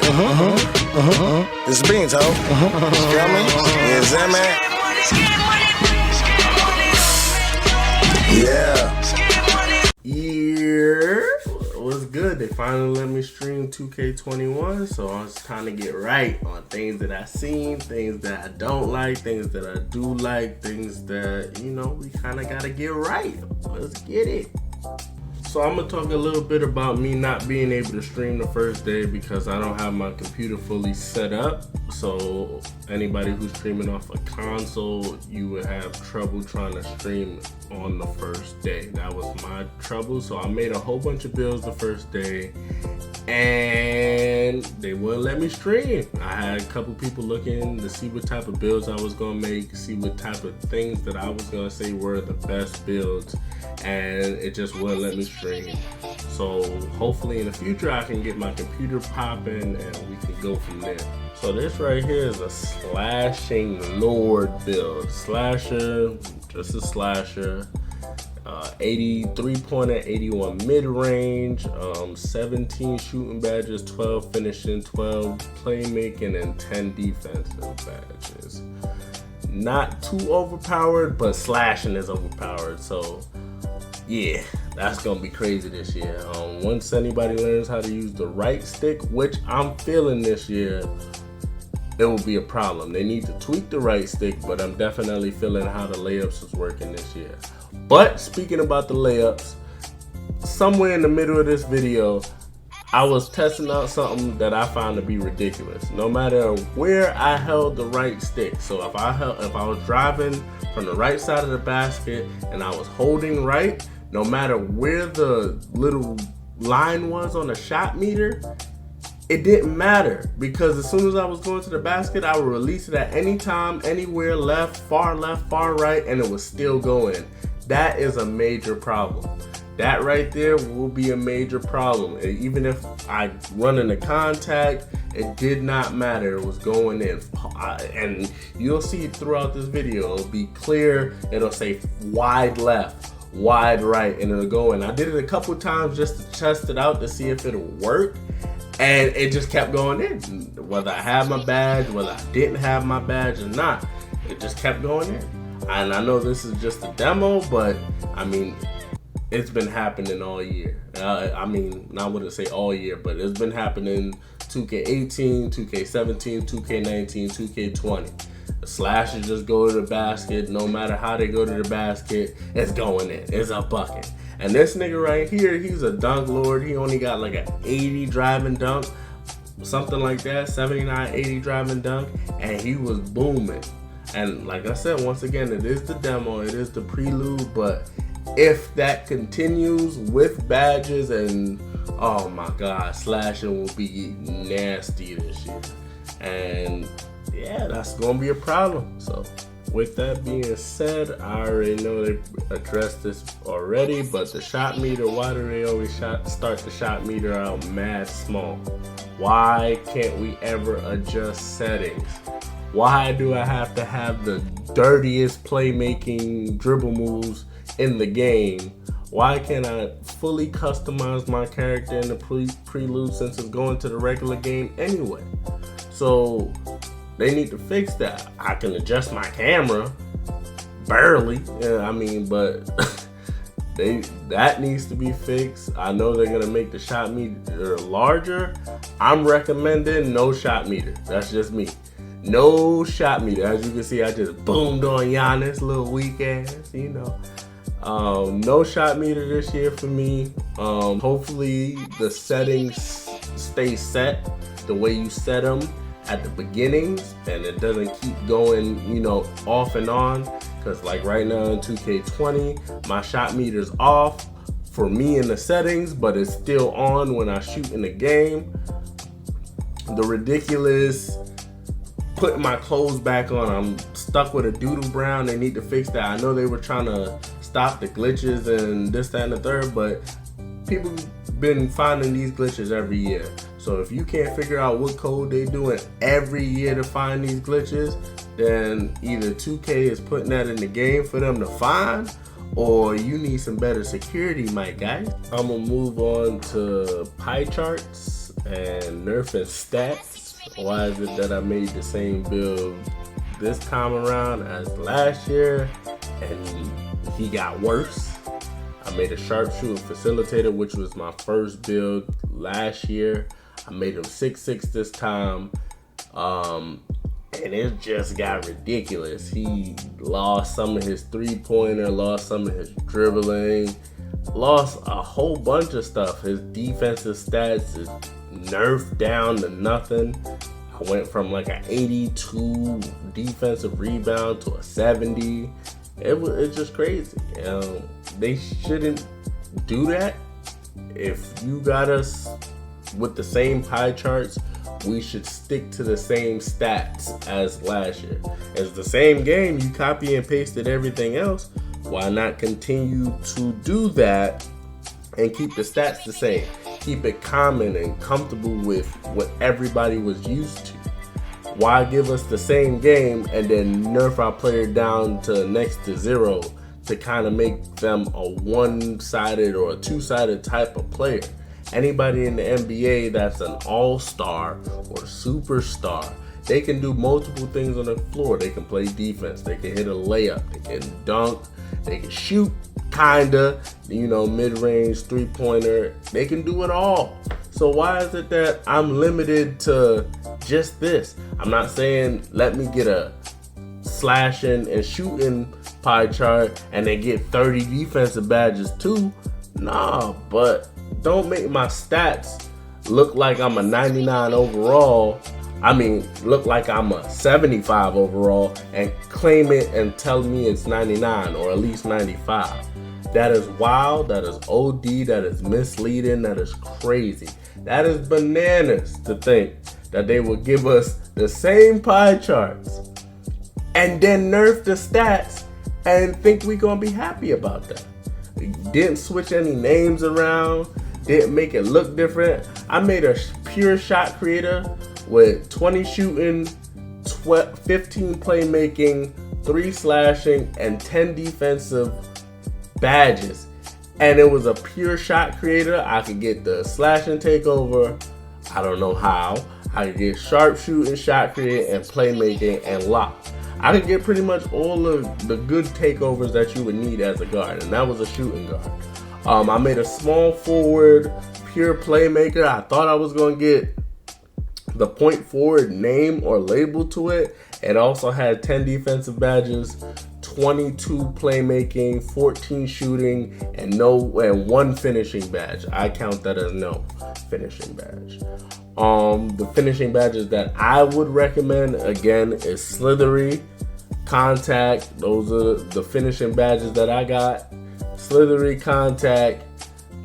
This is Beans, ho. Feel me? Yes, that man. Yeah. What's good? They finally let me stream 2K21, so I was trying to get right on things that I seen, things that I don't like, things that I do like, things that, you know, we kind of got to get right. Let's get it. So I'm going to talk a little bit about me not being able to stream the first day because I don't have my computer fully set up. So anybody who's streaming off a console, you would have trouble trying to stream on the first day. That was my trouble. So I made a whole bunch of builds the first day and they wouldn't let me stream. I had a couple people looking to see what type of builds I was going to make, see what type of things that I was going to say were the best builds, and it just wouldn't let me stream. So hopefully in the future I can get my computer popping and we can go from there. So this right here is a slashing lord build. Slasher, just a slasher. 83 pointer, 81 mid-range, 17 shooting badges, 12 finishing, 12 playmaking, and 10 defensive badges. Not too overpowered, but slashing is overpowered. So yeah, that's gonna be crazy this year. Once anybody learns how to use the right stick, which I'm feeling this year, it will be a problem. They need to tweak the right stick, but I'm definitely feeling how the layups is working this year. But speaking about the layups, somewhere in the middle of this video, I was testing out something that I found to be ridiculous. No matter where I held the right stick. So if I was driving from the right side of the basket and I was holding right, no matter where the little line was on the shot meter, it didn't matter, because as soon as I was going to the basket, I would release it at any time, anywhere, left, far right, and it was still going. That is a major problem. That right there will be a major problem. Even if I run into contact, it did not matter. It was going in. And you'll see throughout this video, it'll be clear. It'll say wide left, wide right, and it'll go in. I did it a couple times just to test it out to see if it'll work. And it just kept going in. Whether I had my badge, whether I didn't have my badge or not, it just kept going in. And I know this is just a demo, but I mean, it's been happening all year. I mean, I wouldn't say all year, but it's been happening 2K18, 2K17, 2K19, 2K20. The slashes just go to the basket. No matter how they go to the basket, it's going in. It's a bucket. And this nigga right here, he's a dunk lord. He only got like an 80 driving dunk, something like that, 79, 80 driving dunk, and he was booming. And like I said, once again, it is the demo, it is the prelude, but if that continues with badges and, oh my God, slashing will be nasty this year. And yeah, that's gonna be a problem. So with that being said, I already know they addressed this already, but the shot meter, why do they always start the shot meter out mad small? Why can't we ever adjust settings? Why do I have to have the dirtiest playmaking dribble moves in the game? Why can't I fully customize my character in the prelude since it's going to the regular game anyway? So they need to fix that. I can adjust my camera, barely. Yeah, I mean, but that needs to be fixed. I know they're gonna make the shot meter larger. I'm recommending no shot meter. That's just me. No shot meter. As you can see, I just boomed on Giannis, little weak ass, you know. No shot meter this year for me. Hopefully the settings stay set the way you set them at the beginnings, and it doesn't keep going, you know, off and on. Because like right now in 2K20, my shot meter's off for me in the settings, but it's still on when I shoot in the game. The ridiculous putting my clothes back on, I'm stuck with a doodle brown. They need to fix that. I know they were trying to stop the glitches and this, that, and the third, but people been finding these glitches every year. So if you can't figure out what code they doing every year to find these glitches, then either 2K is putting that in the game for them to find, or you need some better security, my guy. I'm gonna move on to pie charts. and nerfing stats. Why is it that I made the same build this time around as last year, and he got worse? I made a sharpshooter facilitator, which was my first build last year. I made him 6'6" this time, and it just got ridiculous. He lost some of his three-pointer, lost some of his dribbling, lost a whole bunch of stuff. His defensive stats is nerfed down to nothing. I went from like an 82 defensive rebound to a 70. It's just crazy. They shouldn't do that. If you got us with the same pie charts, we should stick to the same stats as last year. It's the same game. You copy and pasted everything else. Why not continue to do that and keep the stats the same? Keep it common and comfortable with what everybody was used to. Why give us the same game and then nerf our player down to next to zero to kind of make them a one-sided or a two-sided type of player? Anybody in the NBA that's an all-star or superstar, they can do multiple things on the floor. They can play defense, they can hit a layup, they can dunk, they can shoot, kinda, mid-range, three-pointer. They can do it all. So why is it that I'm limited to just this? I'm not saying let me get a slashing and shooting pie chart and then get 30 defensive badges too. Nah, but don't make my stats look like I'm a 99 overall. Look like I'm a 75 overall and claim it and tell me it's 99 or at least 95. That is wild, that is OD, that is misleading, that is crazy. That is bananas to think that they will give us the same pie charts and then nerf the stats and think we're gonna be happy about that. Didn't switch any names around, didn't make it look different. I made a pure shot creator with 20 shooting, 15 playmaking, 3 slashing, and 10 defensive badges. And it was a pure shot creator. I could get the slash and takeover. I don't know how. I could get sharpshooting, shot creating, and playmaking and lock. I could get pretty much all of the good takeovers that you would need as a guard, and that was a shooting guard. I made a small forward, pure playmaker. I thought I was going to get the point forward name or label to it. It also had 10 defensive badges, 22 playmaking, 14 shooting, and 1 finishing badge. I count that as no finishing badge. The finishing badges that I would recommend, again, is Slithery, Contact. Those are the finishing badges that I got. Slithery, Contact,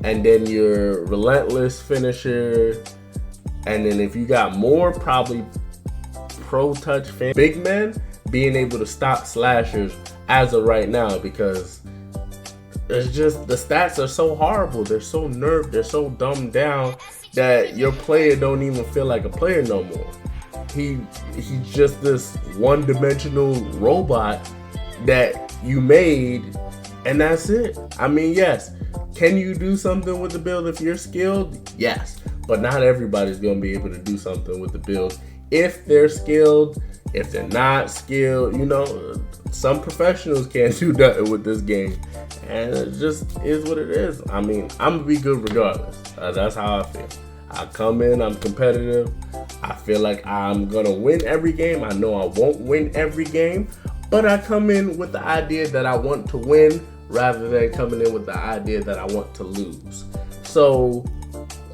and then your Relentless Finisher. And then if you got more, probably Pro Touch Fan. Big men being able to stop slashers as of right now, because it's just the stats are so horrible. They're so nerfed. They're so dumbed down that your player don't even feel like a player no more. He's just this one-dimensional robot that you made, and that's it. Yes, can you do something with the build if you're skilled? Yes, but not everybody's gonna be able to do something with the build if they're skilled. If they're not skilled, some professionals can't do nothing with this game, and it just is what it is. I'm gonna be good regardless. That's how I feel. I come in, I'm competitive. I feel like I'm gonna win every game. I know I won't win every game, but I come in with the idea that I want to win rather than coming in with the idea that I want to lose. So,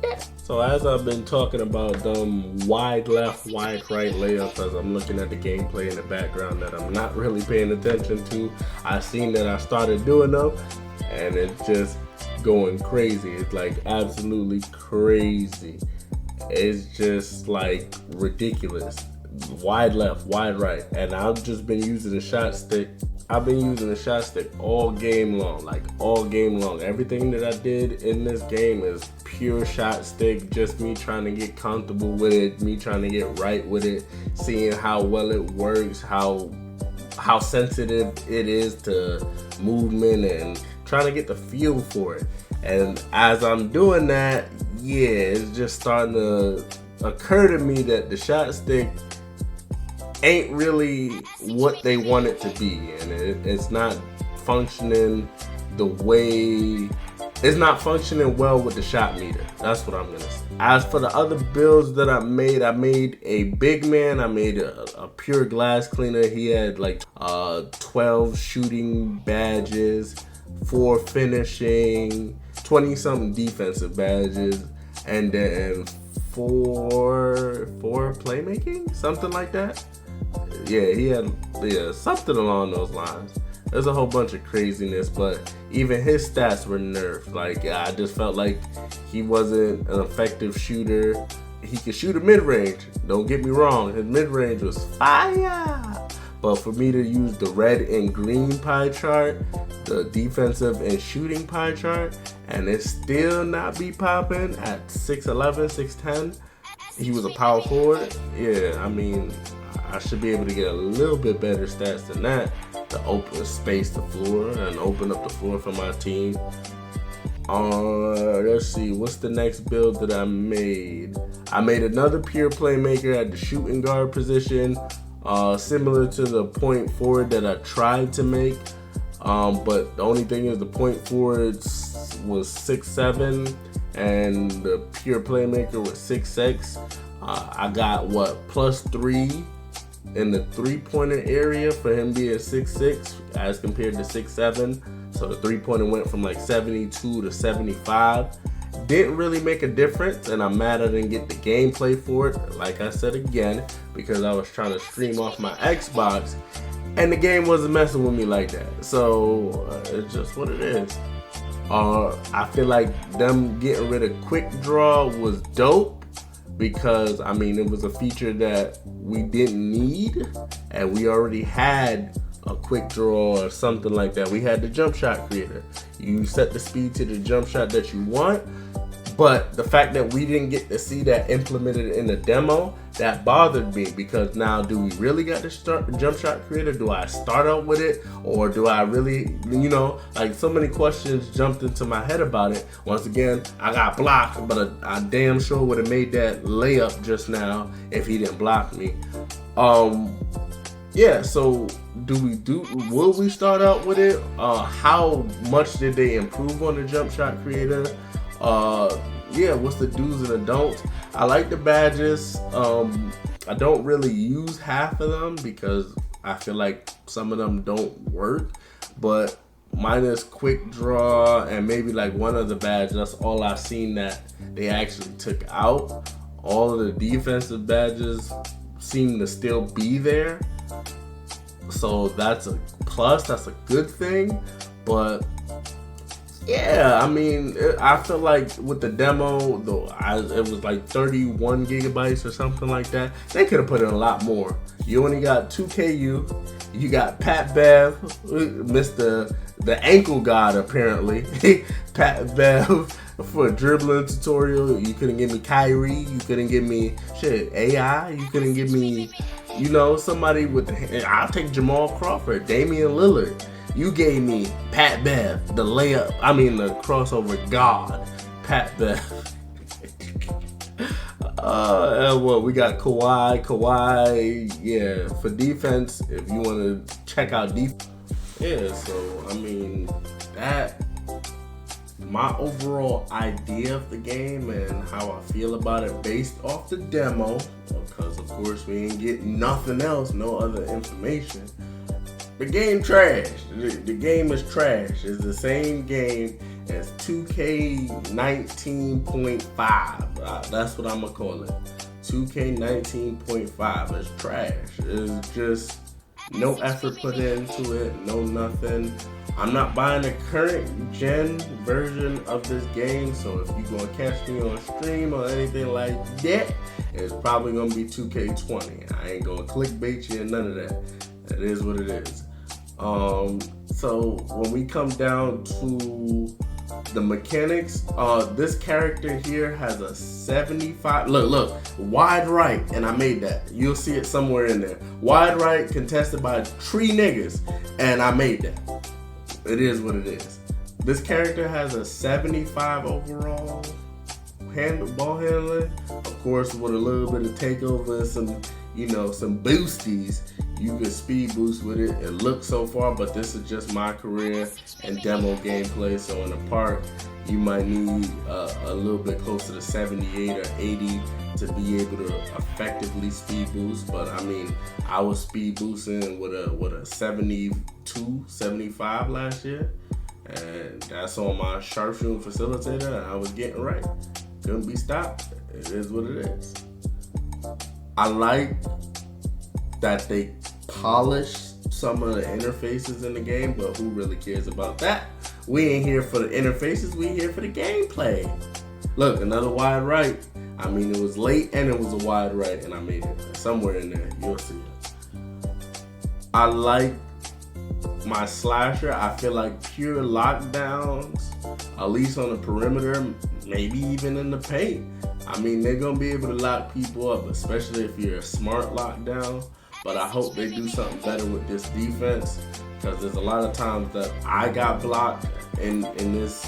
yeah. So as I've been talking about them wide left, wide right layups, as I'm looking at the gameplay in the background that I'm not really paying attention to, I seen that I started doing them, and it's just going crazy. It's like absolutely crazy. It's just like ridiculous. Wide left, wide right, and I've just been using the shot stick. I've been using the shot stick all game long, Everything that I did in this game is pure shot stick, just me trying to get comfortable with it, me trying to get right with it, seeing how well it works, how sensitive it is to movement, and trying to get the feel for it. And as I'm doing that, yeah, it's just starting to occur to me that the shot stick ain't really what they want it to be, and it's not functioning the way. It's not functioning well with the shot meter. That's what I'm gonna say. As for the other builds that I made a big man. I made a pure glass cleaner. He had like 12 shooting badges, 4 finishing, 20 something defensive badges, and then 4 playmaking, something like that. Yeah, he had something along those lines. There's a whole bunch of craziness, but even his stats were nerfed. Like, I just felt like he wasn't an effective shooter. He could shoot a mid-range. Don't get me wrong, his mid-range was fire. But for me to use the red and green pie chart, the defensive and shooting pie chart, and it still not be popping at 6'11", 6'10", he was a power forward. Yeah, I mean, I should be able to get a little bit better stats than that to open space the floor and open up the floor for my team. Let's see, what's the next build that I made? I made another pure playmaker at the shooting guard position, similar to the point forward that I tried to make. But the only thing is the point forward was 6'7", and the pure playmaker was 6'6". I got +3 in the 3-pointer area for him being 6'6" as compared to 6'7". So the 3-pointer went from like 72 to 75. Didn't really make a difference, and I'm mad I didn't get the gameplay for it. Like I said again, because I was trying to stream off my Xbox, and the game wasn't messing with me like that. So it's just what it is. I feel like them getting rid of quick draw was dope, because I mean, it was a feature that we didn't need, and we already had a quick draw or something like that. We had the jump shot creator. You set the speed to the jump shot that you want, but the fact that we didn't get to see that implemented in the demo, that bothered me, because now, do we really got to start the jump shot creator? Do I start out with it, or do I really, like, so many questions jumped into my head about it. Once again, I got blocked, but I damn sure would have made that layup just now if he didn't block me. Yeah, so will we start out with it? How much did they improve on the jump shot creator? Yeah, what's the do's and the don'ts? I like the badges. I don't really use half of them because I feel like some of them don't work, but minus quick draw and maybe like one other badge, that's all I've seen that they actually took out. All of the defensive badges seem to still be there, so that's a plus, that's a good thing. But yeah, I mean, I feel like with the demo, it was like 31 gigabytes or something like that. They could have put in a lot more. You only got 2KU, you got Pat Bev, Mr. the ankle god apparently, Pat Bev for a dribbling tutorial. You couldn't give me Kyrie, you couldn't give me AI, you couldn't give me, somebody with I'll take Jamal Crawford, Damian Lillard. You gave me Pat Bev, the crossover god, Pat Bev. And we got Kawhi, yeah, for defense, if you want to check out defense. Yeah, so, I mean, my overall idea of the game and how I feel about it based off the demo, because of course we ain't getting nothing else, no other information. The game trash. The game is trash. It's the same game as 2K19.5. That's what I'm gonna call it. 2K19.5. It's trash. It's just no effort put into it. No nothing. I'm not buying the current gen version of this game, so if you're gonna catch me on stream or anything like that, it's probably gonna be 2K20. I ain't gonna clickbait you and none of that. It is what it is. So when we come down to the mechanics, this character here has a 75. Look, wide right, and I made that. You'll see it somewhere in there. Wide right contested by 3 niggas, and I made that. It is what it is. This character has a 75 overall ball handling. Of course, with a little bit of takeover and some, you know, some boosties, you can speed boost with it. It looks so far, but this is just my career and demo gameplay. So in the park, you might need a little bit closer to 78 or 80 to be able to effectively speed boost. But I mean, I was speed boosting with a 72, 75 last year, and that's on my sharpshooting facilitator, and I was getting right. Couldn't be stopped. It is what it is. I like that they polish some of the interfaces in the game, but who really cares about that? We ain't here for the interfaces, we here for the gameplay. Look, another wide right. I mean, it was late and it was a wide right, and I made it. Somewhere in there, you'll see it. I like my slasher. I feel like pure lockdowns, at least on the perimeter, maybe even in the paint. I mean, they're gonna be able to lock people up, especially if you're a smart lockdown. But I hope they do something better with this defense, because there's a lot of times that I got blocked in this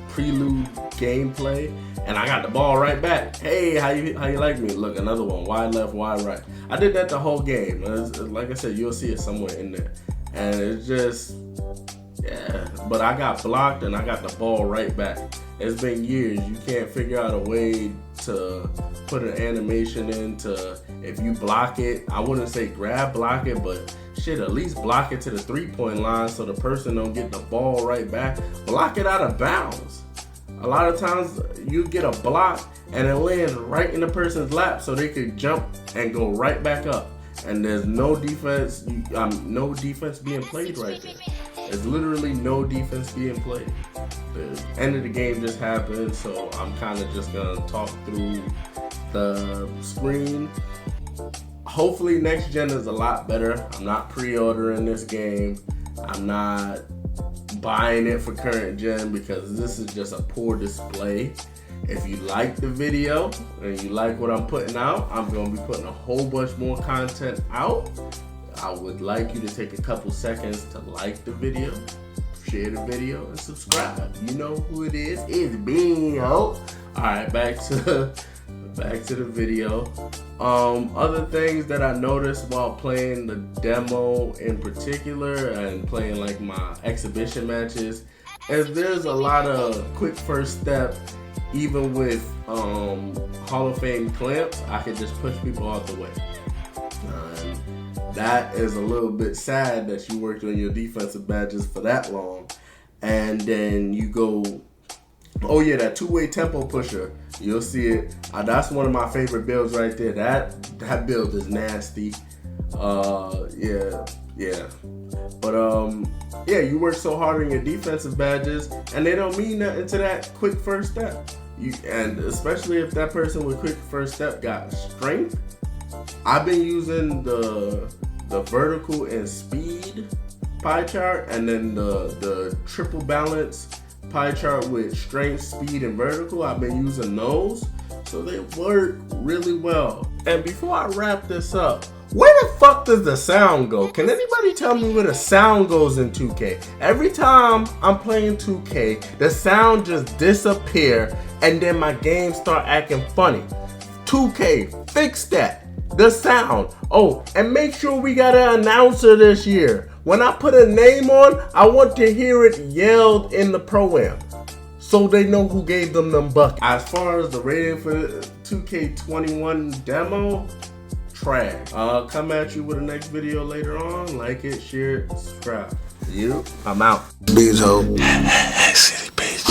prelude gameplay, and I got the ball right back. Hey, how you like me? Look, another one, wide left, wide right. I did that the whole game. Like I said, you'll see it somewhere in there, and it's just, yeah. But I got blocked and I got the ball right back. It's been years. You can't figure out a way to put an animation into, if you block it, I wouldn't say block it, but shit, at least block it to the 3-point line so the person don't get the ball right back. Block it out of bounds. A lot of times you get a block and it lands right in the person's lap so they could jump and go right back up. And there's no defense, no defense being played right there. There's literally no defense being played. The end of the game just happened, so I'm kind of just gonna talk through the screen. Hopefully next gen is a lot better. I'm not pre-ordering this game. I'm not buying it for current gen because this is just a poor display. If you like the video and you like what I'm putting out, I'm gonna be putting a whole bunch more content out. I would like you to take a couple seconds to like the video, share the video, and subscribe. You know who it is. It's Bingo. Alright, back to the video. Other things that I noticed while playing the demo in particular and playing like my exhibition matches is there's a lot of quick first step. Even with Hall of Fame clamps, I could just push people out the way. That is a little bit sad that you worked on your defensive badges for that long. And then you go, oh yeah, that two-way tempo pusher. You'll see it. That's one of my favorite builds right there. That build is nasty. Yeah. But yeah, you work so hard on your defensive badges, and they don't mean nothing to that quick first step. And especially if that person with quick first step got strength. I've been using the vertical and speed pie chart, and then the triple balance pie chart with strength, speed, and vertical. I've been using those, so they work really well. And before I wrap this up, where the fuck does the sound go? Can anybody tell me where the sound goes in 2K? Every time I'm playing 2K, the sound just disappear, and then my game start acting funny. 2K, fix that. The sound. Oh, and make sure we got an announcer this year. When I put a name on, I want to hear it yelled in the pro-am, so they know who gave them buckets. As far as the rating for the 2K21 demo, trash. I'll come at you with the next video later on. Like it, share it, subscribe. I'm out. Bees hoe. City bitch.